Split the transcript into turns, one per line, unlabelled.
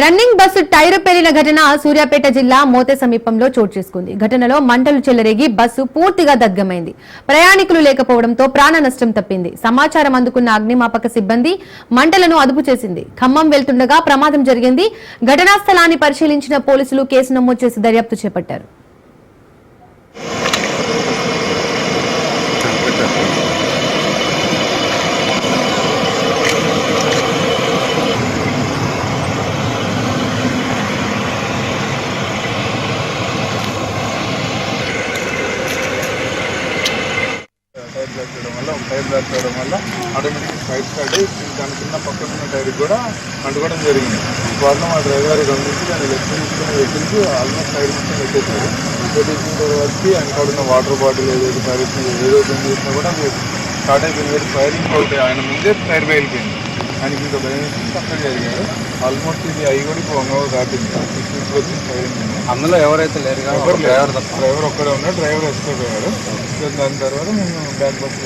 Running bus tyre పేలిన ఘటన సూర్యాపేట జిల్లా మోతే సమీపంలో చోటు చేసుకుంది. ఘటనలో మంటలు చెలరేగి బస్సు పూర్తిగా దగ్ధమైంది. ప్రయాణికులు లేకపోవడంతో ప్రాణ నష్టం తప్పింది. సమాచారం అందుకున్న అగ్నిమాపక సిబ్బంది మంటలను అదుపు చేసింది. ఖమ్మం వెళ్తుండగా ప్రమాదం జరిగింది. ఘటనా స్థలాన్ని పరిశీలించిన పోలీసులు కేసు నమోదు చేసి దర్యాప్తు చేపట్టారు.
టైర్ బ్లాక్ చేయడం వల్ల ఆటోమేటిక్గా ఫైర్ స్టార్ట్ అయ్యి దాని కింద పక్కన ఉన్న టైర్ కూడా అంటుకోవడం జరిగింది. వాటిలో మా డ్రైవర్ గమనించి దాన్ని లెఫ్ట్ తీసుకుని వెహికల్కి ఆల్మోస్ట్ టైర్ మొత్తం పెట్టేశారు. పెట్టేసిన తర్వాతకి ఆయన ఉన్న వాటర్ బాటిల్ ఏదైతే పరిస్థితి ఏదో చేసినా కూడా స్టార్ట్ అయిపోయింది. ఫైరింగ్ అవుతాయి ఆయన ముందే టైర్ బయలుపోయింది. ఆయనకి ఇంకా భయం పక్కన జరిగారు. ఆల్మోస్ట్ ఇది అవి కూడా ఇప్పుడు వంగవ దాటింది. వచ్చింది ఫైరింగ్.
అందులో ఎవరైతే లేరు
డ్రైవర్ ఒక్కడే ఉన్నాడు. డ్రైవర్ ఎస్కేప్ అయ్యారు. దాని తర్వాత మేము బ్యాక్ బస్